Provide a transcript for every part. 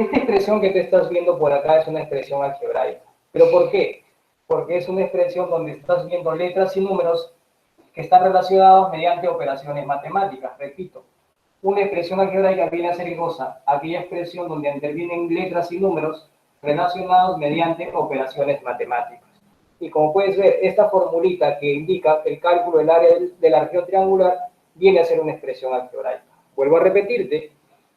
esta expresión que te estás viendo por acá es una expresión algebraica. ¿Pero por qué? Porque es una expresión donde estás viendo letras y números que están relacionados mediante operaciones matemáticas. Repito, una expresión algebraica viene a ser ¿qué cosa? Aquella expresión donde intervienen letras y números relacionados mediante operaciones matemáticas. Y como puedes ver, esta formulita que indica el cálculo del área de la región triangular viene a ser una expresión algebraica. Vuelvo a repetirte,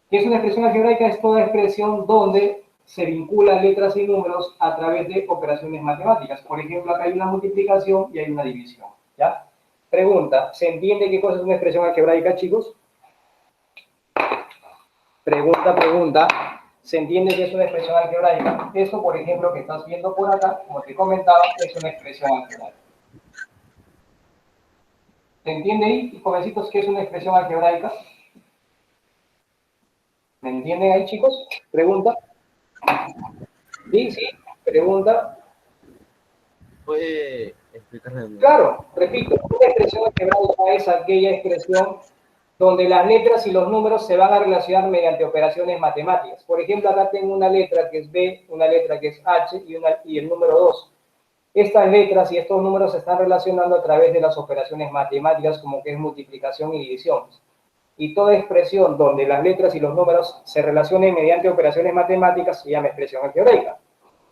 que es una expresión algebraica, es toda expresión donde se vinculan letras y números a través de operaciones matemáticas. Por ejemplo, acá hay una multiplicación y hay una división, ¿ya? Pregunta, ¿se entiende qué cosa es una expresión algebraica, chicos? Pregunta. ¿Se entiende que es una expresión algebraica? Esto, por ejemplo, que estás viendo por acá, como te comentaba, es una expresión algebraica. ¿Se entiende ahí, jovencitos, qué es una expresión algebraica? ¿Me entienden ahí, chicos? Pregunta. Sí, pregunta. ¿Puede explicarme? Claro, repito, una expresión algebraica es aquella expresión donde las letras y los números se van a relacionar mediante operaciones matemáticas. Por ejemplo, acá tengo una letra que es B, una letra que es H y el número 2. Estas letras y estos números se están relacionando a través de las operaciones matemáticas como que es multiplicación y división. Y toda expresión donde las letras y los números se relacionen mediante operaciones matemáticas se llama expresión algebraica.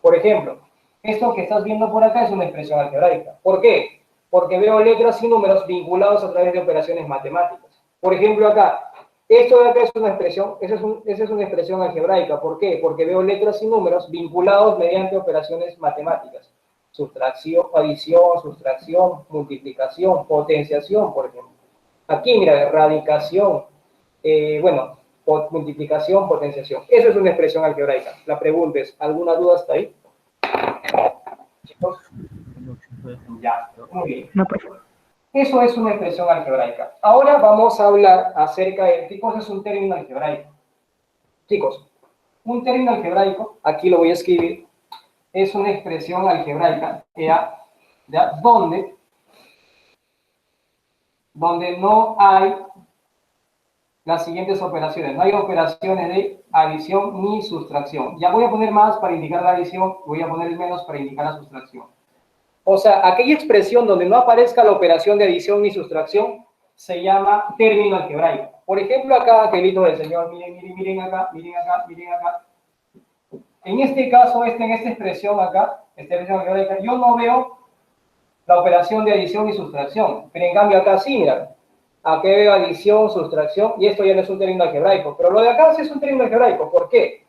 Por ejemplo, esto que estás viendo por acá es una expresión algebraica. ¿Por qué? Porque veo letras y números vinculados a través de operaciones matemáticas. Por ejemplo, acá, esto de acá es una expresión, esa es una expresión algebraica. ¿Por qué? Porque veo letras y números vinculados mediante operaciones matemáticas. Sustracción, adición, sustracción, multiplicación, potenciación, por ejemplo. Aquí, mira, erradicación, bueno, multiplicación, potenciación. Eso es una expresión algebraica. La pregunta es, ¿alguna duda hasta ahí? Chicos. Ya, muy bien. No, por favor. Eso es una expresión algebraica. Ahora vamos a hablar acerca de qué cosa es un término algebraico. Chicos, un término algebraico, aquí lo voy a escribir, es una expresión algebraica donde no hay las siguientes operaciones. No hay operaciones de adición ni sustracción. Ya voy a poner más para indicar la adición, voy a poner menos para indicar la sustracción. O sea, aquella expresión donde no aparezca la operación de adición ni sustracción se llama término algebraico. Por ejemplo, acá, angelitos del Señor, miren acá. En este caso, en esta expresión acá, esta expresión algebraica, yo no veo la operación de adición y sustracción. Pero en cambio acá sí, mira. Aquí veo adición, sustracción, y esto ya no es un término algebraico. Pero lo de acá sí es un término algebraico. ¿Por qué?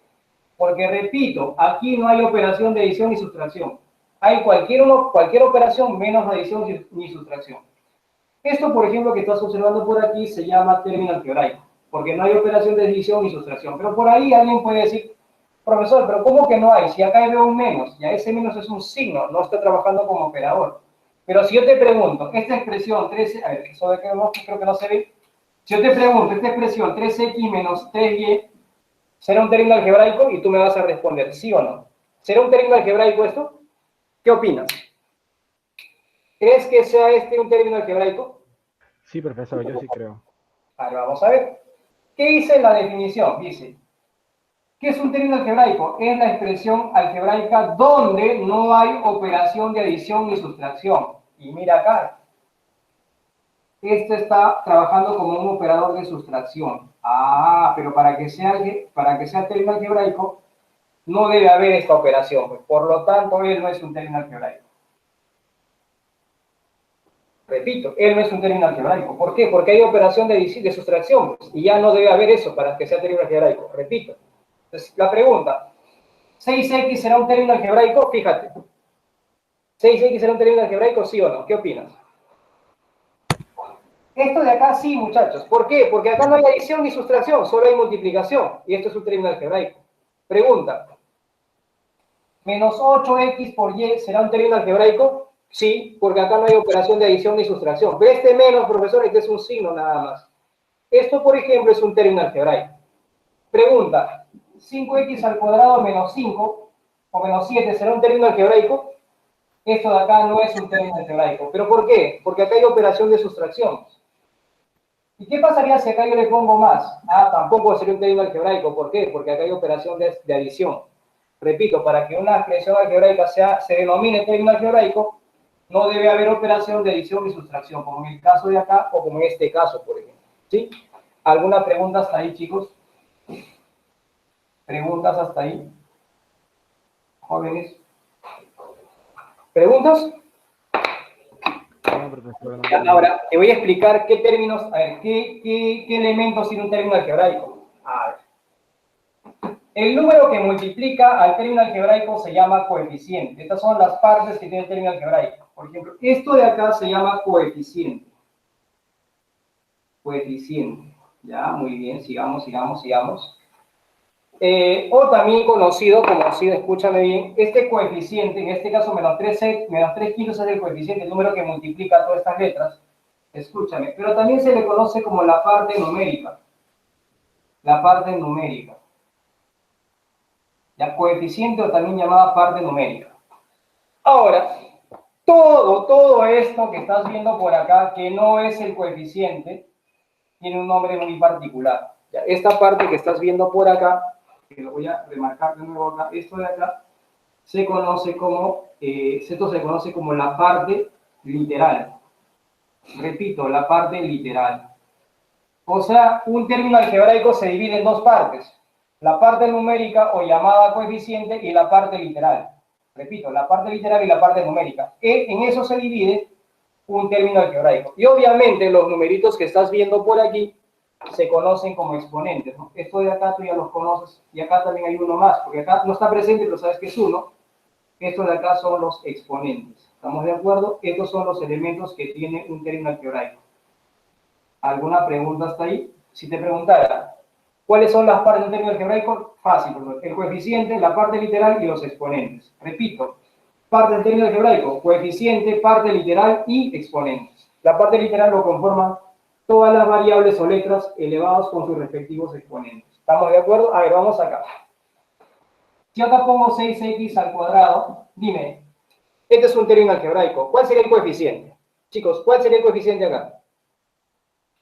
Porque, repito, aquí no hay operación de adición ni sustracción. Hay cualquier operación menos adición ni sustracción. Esto, por ejemplo, que estás observando por aquí, se llama término algebraico, porque no hay operación de adición ni sustracción. Pero por ahí alguien puede decir, profesor, pero ¿cómo que no hay? Si acá veo un menos, ya ese menos es un signo, no está trabajando como operador. Pero si yo te pregunto, esta expresión 13, a ver, eso de que no, creo que no se ve. Si yo te pregunto, esta expresión 3x menos 3y, ¿será un término algebraico? Y tú me vas a responder, ¿sí o no? ¿Será un término algebraico esto? ¿Qué opinas? ¿Crees que sea este un término algebraico? Sí, profesor, yo sí creo. Ahora vamos a ver. ¿Qué dice la definición? Dice, ¿qué es un término algebraico? Es la expresión algebraica donde no hay operación de adición ni sustracción. Y mira acá. Este está trabajando como un operador de sustracción. Ah, pero para que sea término algebraico, no debe haber esta operación. Pues, por lo tanto, él no es un término algebraico. Repito, él no es un término algebraico. ¿Por qué? Porque hay operación de sustracción, pues, y ya no debe haber eso para que sea término algebraico. Repito. Entonces, la pregunta, ¿6x será un término algebraico? Fíjate. ¿6x será un término algebraico, sí o no? ¿Qué opinas? Esto de acá sí, muchachos. ¿Por qué? Porque acá no hay adición ni sustracción, solo hay multiplicación. Y esto es un término algebraico. Pregunta. ¿Menos 8x por y será un término algebraico? Sí, porque acá no hay operación de adición ni sustracción. Pero este menos, profesor, este es un signo nada más. Esto, por ejemplo, es un término algebraico. Pregunta. 5x al cuadrado menos 5 o menos 7 será un término algebraico. Esto de acá no es un término algebraico. ¿Pero por qué? Porque acá hay operación de sustracción. ¿Y qué pasaría si acá yo le pongo más? Ah, tampoco sería un término algebraico. ¿Por qué? Porque acá hay operación de adición. Repito, para que una expresión algebraica se denomine término algebraico, no debe haber operación de adición y sustracción, como en el caso de acá o como en este caso, por ejemplo. ¿Sí? ¿Alguna pregunta hasta ahí, chicos? ¿Preguntas hasta ahí? Jóvenes. ¿Preguntas? No, profesor, no entiendo. Ahora, te voy a explicar qué términos, a ver, qué elementos tiene un término algebraico. A ver. El número que multiplica al término algebraico se llama coeficiente. Estas son las partes que tiene el término algebraico. Por ejemplo, esto de acá se llama coeficiente. Coeficiente. Ya, muy bien, sigamos. O también conocido como, si escúchame bien, este coeficiente, en este caso menos 3 kilos es el coeficiente, el número que multiplica todas estas letras. Escúchame, pero también se le conoce como la parte numérica. La parte numérica. Ya, coeficiente o también llamada parte numérica. Ahora, todo esto que estás viendo por acá, que no es el coeficiente, tiene un nombre muy particular. Ya, esta parte que estás viendo por acá, que lo voy a remarcar de nuevo acá, esto de acá, se conoce como, esto se conoce como la parte literal. Repito, la parte literal. O sea, un término algebraico se divide en dos partes. La parte numérica o llamada coeficiente y la parte literal. Repito, la parte literal y la parte numérica. En eso se divide un término algebraico. Y obviamente los numeritos que estás viendo por aquí se conocen como exponentes, ¿no? Esto de acá tú ya los conoces y acá también hay uno más, porque acá no está presente, pero sabes que es uno. Estos de acá son los exponentes. ¿Estamos de acuerdo? Estos son los elementos que tiene un término algebraico. ¿Alguna pregunta hasta ahí? Si te preguntara, ¿cuáles son las partes del término algebraico? Fácil, el coeficiente, la parte literal y los exponentes. Repito, parte del término algebraico, coeficiente, parte literal y exponentes. La parte literal lo conforman todas las variables o letras elevadas con sus respectivos exponentes. ¿Estamos de acuerdo? A ver, vamos acá. Si acá pongo 6x al cuadrado, dime, este es un término algebraico. ¿Cuál sería el coeficiente? Chicos, ¿cuál sería el coeficiente acá?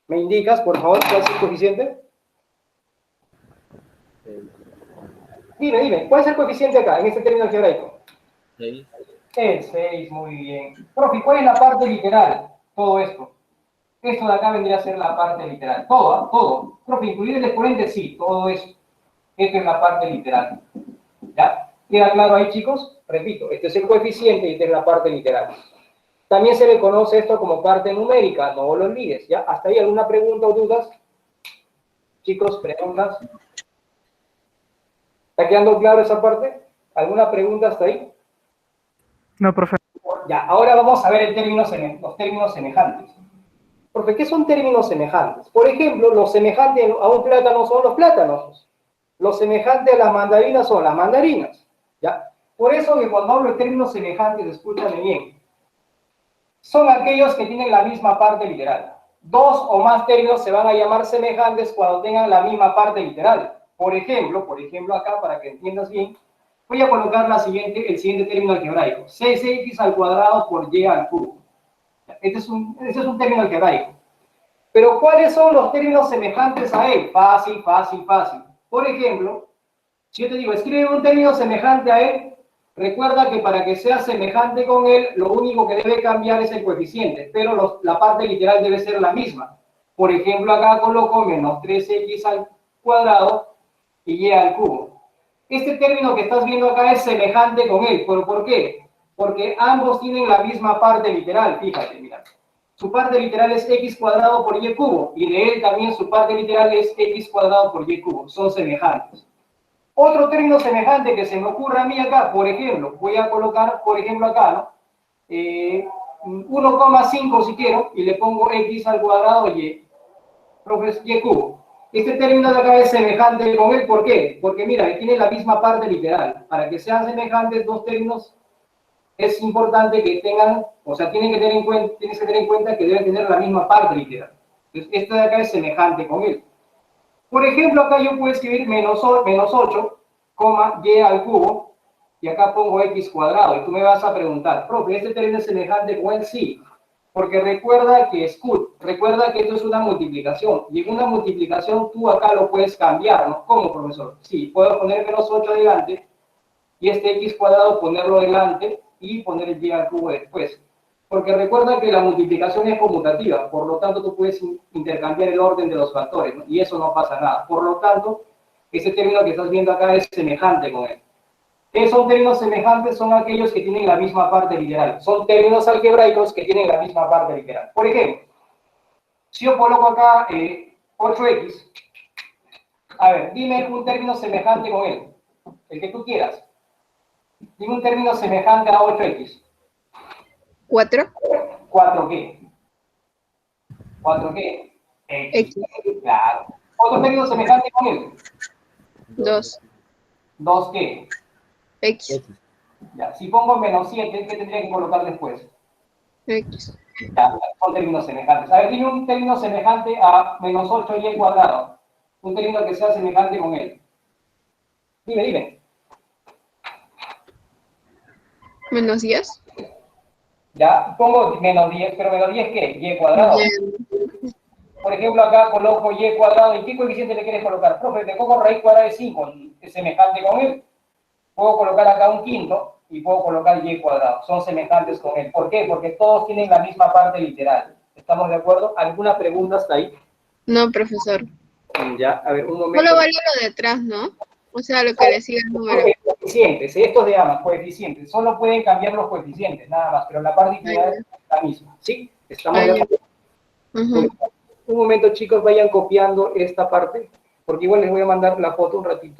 ¿Me indicas, por favor, cuál es el coeficiente? Dime, ¿cuál es el coeficiente acá, en este término algebraico? 6. El 6, muy bien. Profe, ¿cuál es la parte literal? Todo esto. Esto de acá vendría a ser la parte literal. Todo. Profe, ¿incluir el exponente? Sí, todo eso. Esta es la parte literal. ¿Ya? ¿Queda claro ahí, chicos? Repito, este es el coeficiente y esta es la parte literal. También se le conoce esto como parte numérica, no lo olvides, ¿ya? ¿Hasta ahí alguna pregunta o dudas? Chicos, preguntas. ¿Está quedando claro esa parte? ¿Alguna pregunta hasta ahí? No, profe. Ya, ahora vamos a ver los términos semejantes. Profe, ¿qué son términos semejantes? Por ejemplo, los semejantes a un plátano son los plátanos. Los semejantes a las mandarinas son las mandarinas. ¿Ya? Por eso que cuando hablo de términos semejantes, escúchame bien, son aquellos que tienen la misma parte literal. Dos o más términos se van a llamar semejantes cuando tengan la misma parte literal. Por ejemplo acá, para que entiendas bien, voy a colocar el siguiente término algebraico. 6x al cuadrado por y al cubo. Este es un término algebraico. Pero ¿cuáles son los términos semejantes a él? Fácil. Por ejemplo, si yo te digo, escribe un término semejante a él, recuerda que para que sea semejante con él, lo único que debe cambiar es el coeficiente, pero la parte literal debe ser la misma. Por ejemplo, acá coloco menos 3x al cuadrado y y al cubo. Este término que estás viendo acá es semejante con él. ¿Pero por qué? Porque ambos tienen la misma parte literal. Fíjate, mira. Su parte literal es x cuadrado por y cubo. Y de él también su parte literal es x cuadrado por y cubo. Son semejantes. Otro término semejante que se me ocurre a mí acá, por ejemplo, voy a colocar, por ejemplo, acá, ¿no? 1,5 si quiero, y le pongo x al cuadrado y, y cubo. Este término de acá es semejante con él, ¿por qué? Porque mira, tiene la misma parte literal. Para que sean semejantes dos términos, es importante que tengan, o sea, tienes que tener en cuenta que deben tener la misma parte literal. Entonces, este de acá es semejante con él. Por ejemplo, acá yo puedo escribir menos 8, y al cubo, y acá pongo x cuadrado. Y tú me vas a preguntar, profe, ¿este término es semejante con él? Sí. Porque recuerda que recuerda que esto es una multiplicación, y en una multiplicación tú acá lo puedes cambiar, ¿no? ¿Cómo, profesor? Sí, puedo poner menos 8 adelante, y este x cuadrado ponerlo delante, y poner el y al cubo después. Porque recuerda que la multiplicación es conmutativa, por lo tanto tú puedes intercambiar el orden de los factores, ¿no? Y eso no pasa nada. Por lo tanto, ese término que estás viendo acá es semejante con él. ¿Qué son términos semejantes? Son aquellos que tienen la misma parte literal. Son términos algebraicos que tienen la misma parte literal. Por ejemplo, si yo coloco acá 8x, a ver, dime un término semejante con él, el que tú quieras. Dime un término semejante a 8x. 4. 4 qué? 4 qué? X. Claro. Otro término semejante con él. 2. 2 qué? X. Ya, si pongo menos 7, ¿qué tendría que colocar después? X. Ya, son términos semejantes. A ver, dime un término semejante a menos 8y cuadrado. Un término que sea semejante con él. Dime. Menos 10. Ya, pongo menos 10, pero menos 10 ¿qué? Y cuadrado. Y Por ejemplo, acá coloco y cuadrado. ¿Y qué coeficiente le quieres colocar? Profe, te pongo raíz cuadrada de 5, es semejante con él. Puedo colocar acá un quinto y puedo colocar y cuadrado. Son semejantes con él. ¿Por qué? Porque todos tienen la misma parte literal. ¿Estamos de acuerdo? ¿Alguna pregunta hasta ahí? No, profesor. Ya, a ver, un momento. Solo vale lo de atrás, ¿no? O sea, lo que le sigue el número. Coeficientes, estos de AMA, coeficientes. Solo pueden cambiar los coeficientes, nada más, pero la parte literal es la misma. ¿Sí? ¿Estamos de acuerdo? Un momento, chicos, vayan copiando esta parte, porque igual les voy a mandar la foto un ratito.